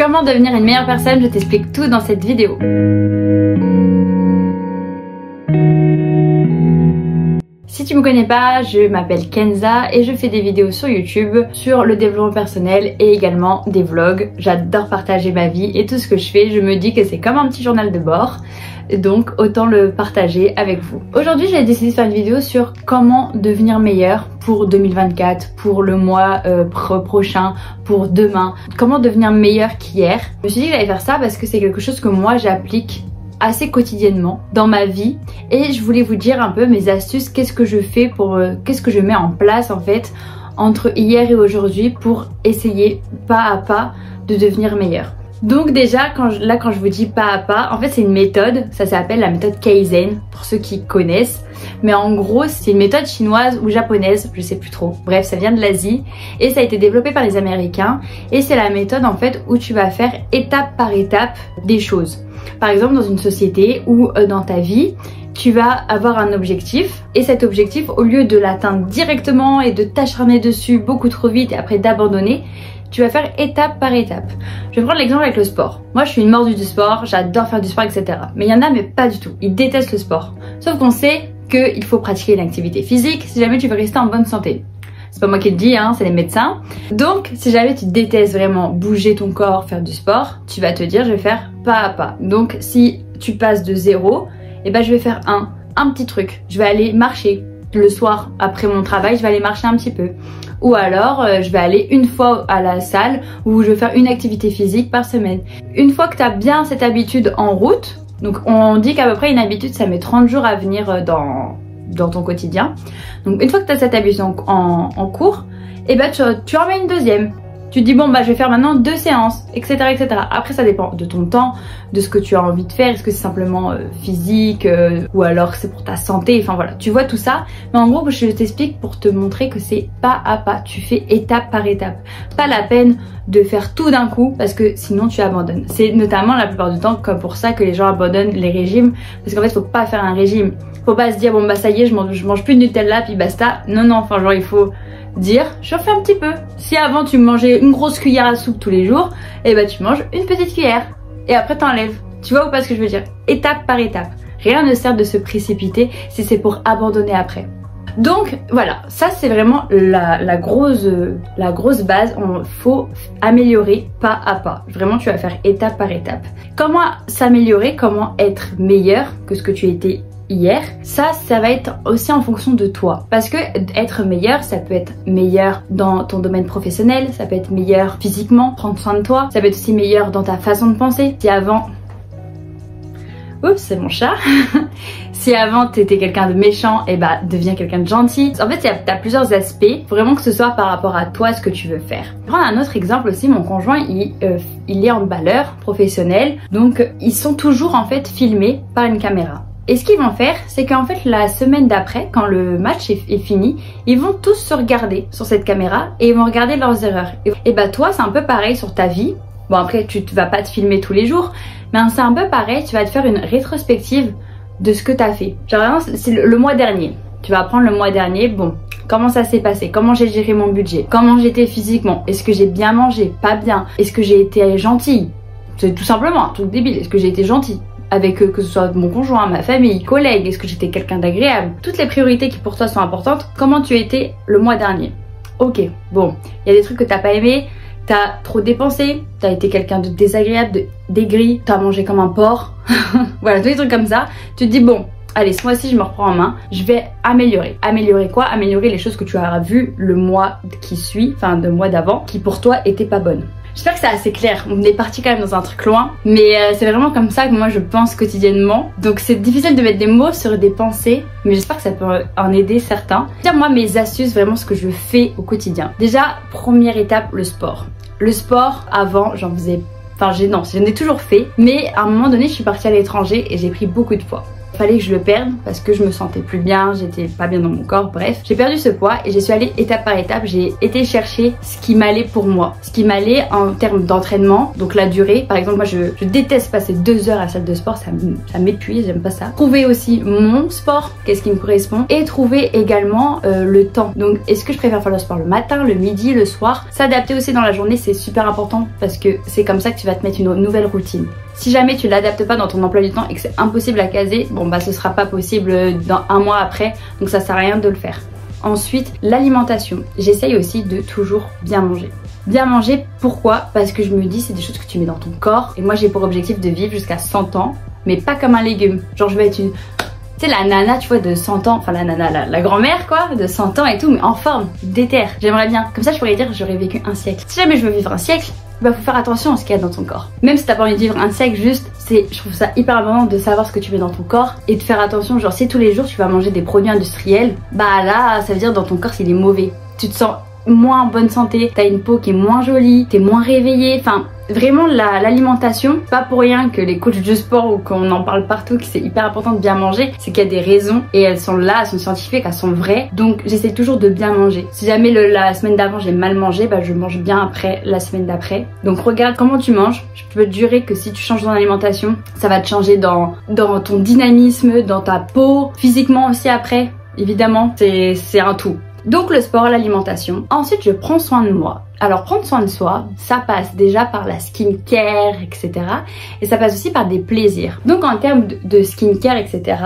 Comment devenir une meilleure personne, je t'explique tout dans cette vidéo. Si tu me connais pas, je m'appelle Kenza et je fais des vidéos sur YouTube sur le développement personnel et également des vlogs. J'adore partager ma vie et tout ce que je fais, je me dis que c'est comme un petit journal de bord. Donc autant le partager avec vous. Aujourd'hui j'ai décidé de faire une vidéo sur comment devenir meilleur pour 2024, pour le mois prochain, pour demain. Comment devenir meilleur qu'hier. Je me suis dit que j'allais faire ça parce que c'est quelque chose que moi j'applique assez quotidiennement dans ma vie et je voulais vous dire un peu mes astuces, qu'est-ce que je fais pour qu'est-ce que je mets en place en fait entre hier et aujourd'hui pour essayer pas à pas de devenir meilleur. Donc déjà quand je vous dis pas à pas, en fait c'est une méthode, ça s'appelle la méthode Kaizen pour ceux qui connaissent, mais en gros c'est une méthode chinoise ou japonaise, je sais plus trop, bref ça vient de l'Asie et ça a été développé par les Américains et c'est la méthode en fait où tu vas faire étape par étape des choses. Par exemple dans une société ou dans ta vie, tu vas avoir un objectif et cet objectif au lieu de l'atteindre directement et de t'acharner dessus beaucoup trop vite et après d'abandonner, tu vas faire étape par étape. Je vais prendre l'exemple avec le sport. Moi je suis une mordue du sport, j'adore faire du sport etc. Mais il y en a mais pas du tout, ils détestent le sport. Sauf qu'on sait qu'il faut pratiquer une activité physique si jamais tu veux rester en bonne santé. C'est pas moi qui le dis, hein, c'est les médecins. Donc si jamais tu détestes vraiment bouger ton corps, faire du sport, tu vas te dire je vais faire pas à pas. Donc si tu passes de 0, et ben je vais faire un petit truc. Je vais aller marcher. Le soir après mon travail, je vais aller marcher un petit peu. Ou alors je vais aller une fois à la salle où je vais faire une activité physique par semaine. Une fois que tu as bien cette habitude en route, donc on dit qu'à peu près une habitude ça met 30 jours à venir dans ton quotidien. Donc une fois que tu as cette habitude en cours, et ben tu en mets une deuxième. Tu te dis bon bah je vais faire maintenant 2 séances, etc. etc. Après ça dépend de ton temps, de ce que tu as envie de faire, est-ce que c'est simplement physique ou alors c'est pour ta santé, enfin voilà, tu vois tout ça. Mais en gros je t'explique pour te montrer que c'est pas à pas, tu fais étape par étape. Pas la peine de faire tout d'un coup parce que sinon tu abandonnes. C'est notamment la plupart du temps comme pour ça que les gens abandonnent les régimes parce qu'en fait faut pas faire un régime. Faut pas se dire bon bah ça y est je mange plus de Nutella puis basta. Non non, enfin genre il faut dire je fais un petit peu. Si avant tu mangeais une grosse cuillère à soupe tous les jours, et bah tu manges une petite cuillère et après t'enlèves. Tu vois ou pas ce que je veux dire? Étape par étape. Rien ne sert de se précipiter si c'est pour abandonner après. Donc voilà, ça c'est vraiment la grosse base. Il faut améliorer pas à pas. Vraiment tu vas faire étape par étape. Comment s'améliorer, comment être meilleur que ce que tu étais hier, ça va être aussi en fonction de toi parce que être meilleur ça peut être meilleur dans ton domaine professionnel, ça peut être meilleur physiquement, prendre soin de toi, ça peut être aussi meilleur dans ta façon de penser. Si avant oups c'est mon chat si avant t'étais quelqu'un de méchant, et bah deviens quelqu'un de gentil. En fait t'as plusieurs aspects, faut vraiment que ce soit par rapport à toi ce que tu veux faire. Je vais prendre un autre exemple aussi, mon conjoint il est handballeur professionnel, donc ils sont toujours en fait filmés par une caméra. Et ce qu'ils vont faire, c'est qu'en fait la semaine d'après, quand le match est fini, ils vont tous se regarder sur cette caméra et ils vont regarder leurs erreurs. Et bah toi c'est un peu pareil sur ta vie. Bon après tu vas pas te filmer tous les jours, mais c'est un peu pareil, tu vas te faire une rétrospective de ce que tu as fait. Genre vraiment c'est le mois dernier. Tu vas prendre le mois dernier, bon, comment ça s'est passé, comment j'ai géré mon budget, comment j'étais physiquement, est-ce que j'ai bien mangé, pas bien, est-ce que j'ai été gentille. C'est tout simplement un truc débile, est-ce que j'ai été gentille avec que ce soit mon conjoint, ma famille, collègues, est-ce que j'étais quelqu'un d'agréable. Toutes les priorités qui pour toi sont importantes, comment tu étais le mois dernier. Ok, bon, il y a des trucs que t'as pas aimé, t'as trop dépensé, t'as été quelqu'un de désagréable, d'aigri, t'as mangé comme un porc, voilà, tous les trucs comme ça. Tu te dis bon, allez ce mois-ci je me reprends en main, je vais améliorer. Améliorer quoi? Améliorer les choses que tu as vues le mois qui suit, enfin le mois d'avant, qui pour toi étaient pas bonnes. J'espère que c'est assez clair, on est parti quand même dans un truc loin, mais c'est vraiment comme ça que moi je pense quotidiennement. Donc c'est difficile de mettre des mots sur des pensées, mais j'espère que ça peut en aider certains. Dire moi mes astuces, vraiment ce que je fais au quotidien. Déjà, première étape, le sport. Le sport, avant j'en faisais, enfin j'en ai toujours fait, mais à un moment donné je suis partie à l'étranger et j'ai pris beaucoup de poids. fallait que je le perde parce que je me sentais plus bien, j'étais pas bien dans mon corps, bref. J'ai perdu ce poids et j'y suis allée étape par étape, j'ai été chercher ce qui m'allait pour moi, ce qui m'allait en termes d'entraînement, donc la durée. Par exemple, moi je déteste passer 2 heures à la salle de sport, ça m'épuise, j'aime pas ça. Trouver aussi mon sport, qu'est-ce qui me correspond, et trouver également le temps. Donc est-ce que je préfère faire le sport le matin, le midi, le soir? S'adapter aussi dans la journée, c'est super important parce que c'est comme ça que tu vas te mettre une nouvelle routine. Si jamais tu l'adaptes pas dans ton emploi du temps et que c'est impossible à caser, bon bah ce sera pas possible dans un mois après, donc ça sert à rien de le faire. Ensuite, l'alimentation. J'essaye aussi de toujours bien manger. Bien manger, pourquoi? Parce que je me dis c'est des choses que tu mets dans ton corps et moi j'ai pour objectif de vivre jusqu'à 100 ans, mais pas comme un légume. Genre je vais être une... Tu sais la nana tu vois de 100 ans, enfin la nana, la grand-mère quoi, de 100 ans et tout, mais en forme, déter. J'aimerais bien. Comme ça je pourrais dire j'aurais vécu un siècle. Si jamais je veux vivre un siècle, bah faut faire attention à ce qu'il y a dans ton corps. Même si t'as pas envie de vivre un siècle juste, je trouve ça hyper important de savoir ce que tu mets dans ton corps et de faire attention. Genre si tous les jours tu vas manger des produits industriels, bah là ça veut dire dans ton corps s'il est mauvais. Tu te sens moins en bonne santé, t'as une peau qui est moins jolie, t'es moins réveillée, enfin vraiment l'alimentation, pas pour rien que les coachs de sport ou qu'on en parle partout que c'est hyper important de bien manger, c'est qu'il y a des raisons et elles sont là, elles sont scientifiques, elles sont vraies, donc j'essaie toujours de bien manger. Si jamais la semaine d'avant j'ai mal mangé, bah je mange bien après la semaine d'après. Donc regarde comment tu manges, je peux te jurer que si tu changes ton alimentation, ça va te changer dans ton dynamisme, dans ta peau, physiquement aussi après, évidemment, c'est un tout. Donc le sport, l'alimentation. Ensuite, je prends soin de moi. Alors prendre soin de soi, ça passe déjà par la skincare, etc. Et ça passe aussi par des plaisirs. Donc en termes de skincare, etc.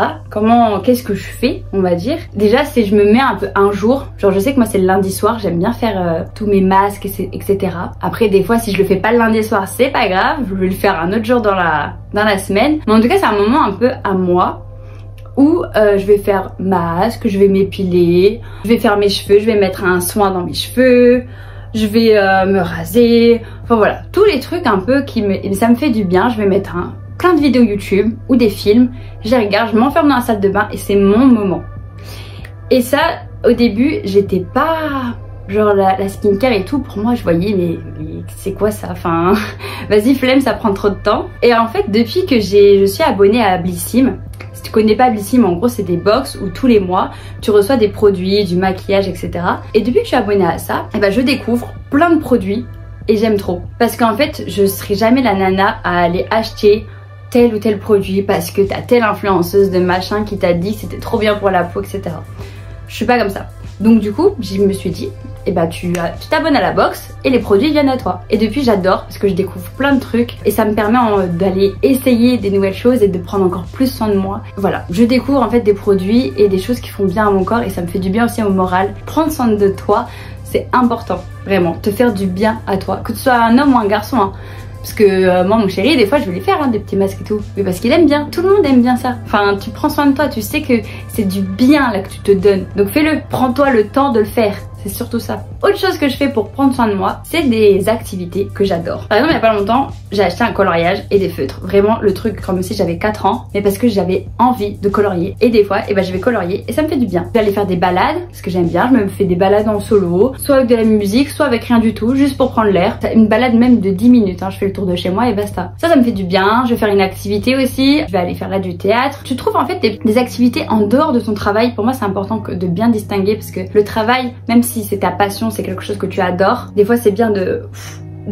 Qu'est-ce que je fais, on va dire. Déjà, c'est je me mets un peu un jour. Genre je sais que moi c'est le lundi soir, j'aime bien faire tous mes masques, etc. Après des fois, si je le fais pas le lundi soir, c'est pas grave. Je vais le faire un autre jour dans la semaine. Mais en tout cas, c'est un moment un peu à moi. Où je vais faire masque, je vais m'épiler, je vais faire mes cheveux, je vais mettre un soin dans mes cheveux, je vais me raser, enfin voilà, tous les trucs un peu ça me fait du bien. Je vais mettre plein de vidéos YouTube ou des films, je les regarde, je m'enferme dans la salle de bain et c'est mon moment. Et ça, au début, j'étais pas... Genre la skincare et tout, pour moi je voyais mais c'est quoi ça, enfin vas-y flemme, ça prend trop de temps. Et en fait depuis que je suis abonnée à Blissim, si tu connais pas Blissim, en gros c'est des box où tous les mois tu reçois des produits, du maquillage, etc. Et depuis que je suis abonnée à ça, et ben je découvre plein de produits et j'aime trop. Parce qu'en fait je serai jamais la nana à aller acheter tel ou tel produit parce que t'as telle influenceuse de machin qui t'a dit que c'était trop bien pour la peau, etc. Je suis pas comme ça. Donc du coup je me suis dit et bah tu t'abonnes à la box et les produits viennent à toi. Et depuis j'adore parce que je découvre plein de trucs et ça me permet d'aller essayer des nouvelles choses et de prendre encore plus soin de moi. Voilà, je découvre en fait des produits et des choses qui font bien à mon corps et ça me fait du bien aussi au moral. Prendre soin de toi, c'est important, vraiment, te faire du bien à toi, que tu sois un homme ou un garçon hein. Parce que moi mon chéri des fois je vais les faire hein, des petits masques et tout. Mais parce qu'il aime bien, tout le monde aime bien ça. Enfin tu prends soin de toi, tu sais que c'est du bien là que tu te donnes. Donc fais-le, prends-toi le temps de le faire. C'est surtout ça. Autre chose que je fais pour prendre soin de moi, c'est des activités que j'adore. Par exemple, il y a pas longtemps, j'ai acheté un coloriage et des feutres. Vraiment le truc comme si j'avais 4 ans, mais parce que j'avais envie de colorier. Et des fois, je vais colorier et ça me fait du bien. Je vais aller faire des balades, parce que j'aime bien. Je me fais des balades en solo, soit avec de la musique, soit avec rien du tout, juste pour prendre l'air. Une balade même de 10 minutes, hein. Je fais le tour de chez moi et basta. Ça me fait du bien. Je vais faire une activité aussi. Je vais aller faire là du théâtre. Tu trouves en fait des activités en dehors de ton travail. Pour moi, c'est important de bien distinguer parce que le travail, même si c'est ta passion, c'est quelque chose que tu adores, des fois c'est bien de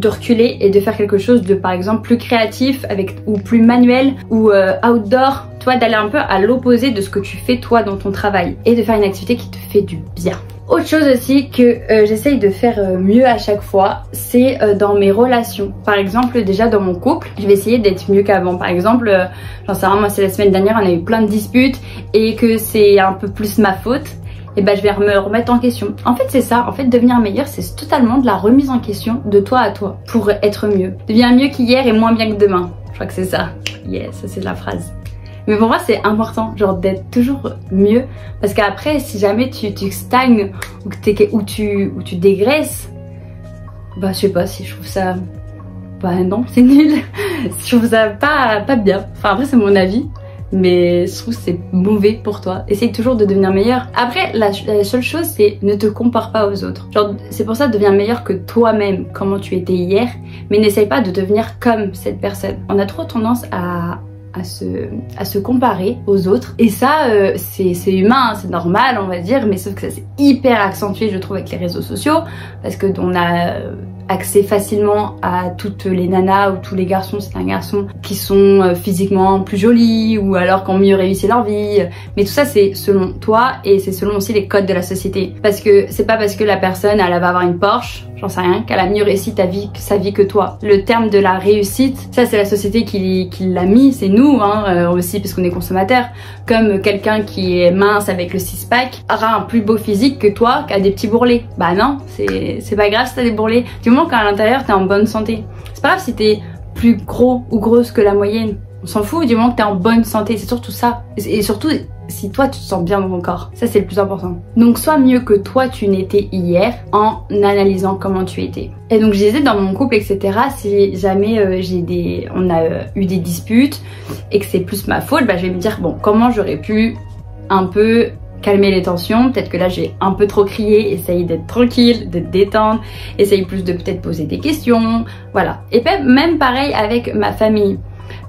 reculer et de faire quelque chose de par exemple plus créatif ou plus manuel ou outdoor, toi d'aller un peu à l'opposé de ce que tu fais toi dans ton travail et de faire une activité qui te fait du bien. Autre chose aussi que j'essaye de faire mieux à chaque fois, c'est dans mes relations. Par exemple, déjà dans mon couple, je vais essayer d'être mieux qu'avant. Par exemple, j'en sais rien, moi c'est la semaine dernière, on a eu plein de disputes et que c'est un peu plus ma faute. Et bah je vais me remettre en question. En fait c'est ça, en fait devenir meilleur c'est totalement de la remise en question de toi à toi pour être mieux. Deviens mieux qu'hier et moins bien que demain. Je crois que c'est ça. Yes, ça c'est la phrase. Mais pour moi c'est important genre d'être toujours mieux parce qu'après si jamais tu stagnes ou tu dégraisses, bah je sais pas si je trouve ça... Bah non c'est nul. Je trouve ça pas bien. Enfin après c'est mon avis. Mais je trouve que c'est mauvais pour toi. Essaye toujours de devenir meilleur. Après, la seule chose, c'est ne te compare pas aux autres. Genre, c'est pour ça, deviens meilleur que toi-même, comment tu étais hier. Mais n'essaye pas de devenir comme cette personne. On a trop tendance à à se comparer aux autres. Et ça, c'est humain, hein, c'est normal, on va dire, mais sauf que ça c'est hyper accentué, je trouve, avec les réseaux sociaux, parce que on a accès facilement à toutes les nanas ou tous les garçons, c'est un garçon, qui sont physiquement plus jolis ou alors qui ont mieux réussi leur vie. Mais tout ça c'est selon toi et c'est selon aussi les codes de la société. Parce que c'est pas parce que la personne elle va avoir une Porsche, j'en sais rien, qu'elle a mieux réussi sa vie que toi. Le terme de la réussite, ça c'est la société qui l'a mis, c'est nous hein, aussi parce qu'on est consommateurs. Comme quelqu'un qui est mince avec le six-pack aura un plus beau physique que toi qui a des petits bourrelets. Bah non, c'est pas grave si t'as des bourrelets. Du moment qu'à l'intérieur t'es en bonne santé. C'est pas grave si t'es plus gros ou grosse que la moyenne. On s'en fout du moment que t'es en bonne santé, c'est surtout ça. Et surtout si toi tu te sens bien dans ton corps, ça c'est le plus important. Donc sois mieux que toi tu n'étais hier en analysant comment tu étais. Et donc je disais dans mon couple etc, si jamais on a eu des disputes et que c'est plus ma faute, bah je vais me dire bon comment j'aurais pu un peu calmer les tensions, peut-être que là j'ai un peu trop crié, essaye d'être tranquille, de te détendre, essaye plus de peut-être poser des questions, voilà. Et même pareil avec ma famille.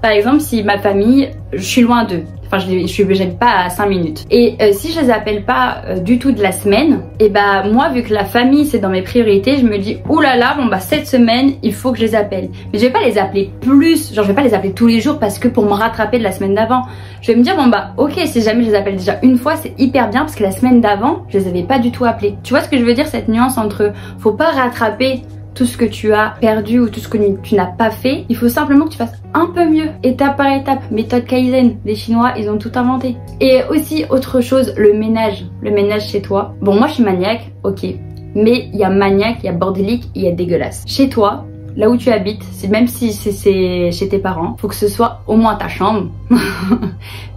Par exemple, si ma famille, je suis loin d'eux, enfin j'habite pas à 5 minutes. Et si je les appelle pas du tout de la semaine, et bah moi vu que la famille c'est dans mes priorités, je me dis oulala, bon bah cette semaine il faut que je les appelle. Mais je vais pas les appeler plus, genre je vais pas les appeler tous les jours parce que pour me rattraper de la semaine d'avant. Je vais me dire bon bah ok, si jamais je les appelle déjà une fois c'est hyper bien parce que la semaine d'avant je les avais pas du tout appelés. Tu vois ce que je veux dire, cette nuance entre faut pas rattraper tout ce que tu as perdu ou tout ce que tu n'as pas fait, il faut simplement que tu fasses un peu mieux, étape par étape, méthode Kaizen, les Chinois ils ont tout inventé. Et aussi autre chose, le ménage chez toi. Bon moi je suis maniaque, ok, mais il y a maniaque, il y a bordélique, il y a dégueulasse. Chez toi, là où tu habites, même si c'est chez tes parents, faut que ce soit au moins ta chambre,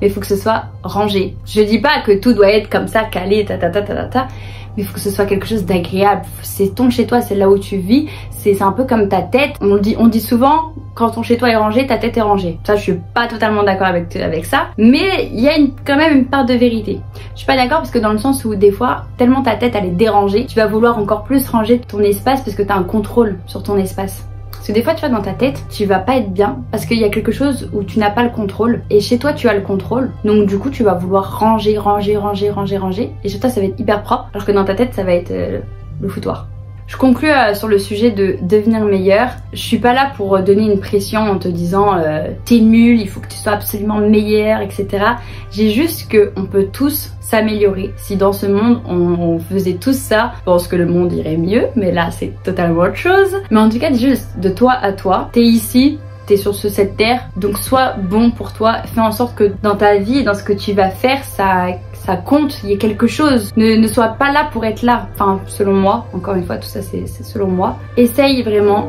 mais faut que ce soit rangé. Je dis pas que tout doit être comme ça, calé, mais il faut que ce soit quelque chose d'agréable. C'est ton chez toi, c'est là où tu vis, c'est un peu comme ta tête. On dit souvent, quand ton chez toi est rangé, ta tête est rangée. Ça, je suis pas totalement d'accord avec ça, mais il y a quand même une part de vérité. Je suis pas d'accord parce que dans le sens où des fois, tellement ta tête elle est dérangée, tu vas vouloir encore plus ranger ton espace parce que tu as un contrôle sur ton espace. Parce que des fois, tu vois, dans ta tête, tu vas pas être bien parce qu'il y a quelque chose où tu n'as pas le contrôle. Et chez toi, tu as le contrôle. Donc du coup, tu vas vouloir ranger. Et chez toi, ça va être hyper propre. Alors que dans ta tête, ça va être le foutoir. Je conclue sur le sujet de devenir meilleur. Je suis pas là pour donner une pression en te disant t'es nul, il faut que tu sois absolument meilleur, etc. J'ai juste qu'on peut tous s'améliorer. Si dans ce monde on faisait tous ça, je pense que le monde irait mieux, mais là c'est totalement autre chose. Mais en tout cas, juste de toi à toi, t'es ici, t'es sur cette terre, donc sois bon pour toi, fais en sorte que dans ta vie et dans ce que tu vas faire, ça compte, il y a quelque chose. Ne sois pas là pour être là. Enfin, selon moi, encore une fois, tout ça c'est selon moi. Essaye vraiment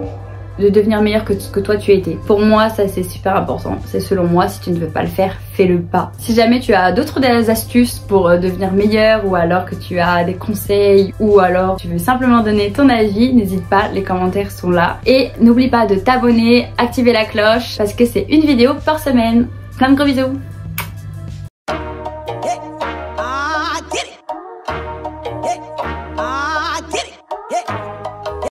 de devenir meilleur que ce que toi tu étais. Pour moi, ça c'est super important. C'est selon moi, si tu ne veux pas le faire, fais-le pas. Si jamais tu as d'autres astuces pour devenir meilleur, ou alors que tu as des conseils, ou alors tu veux simplement donner ton avis, n'hésite pas, les commentaires sont là. Et n'oublie pas de t'abonner, activer la cloche, parce que c'est une vidéo par semaine. Plein de gros bisous!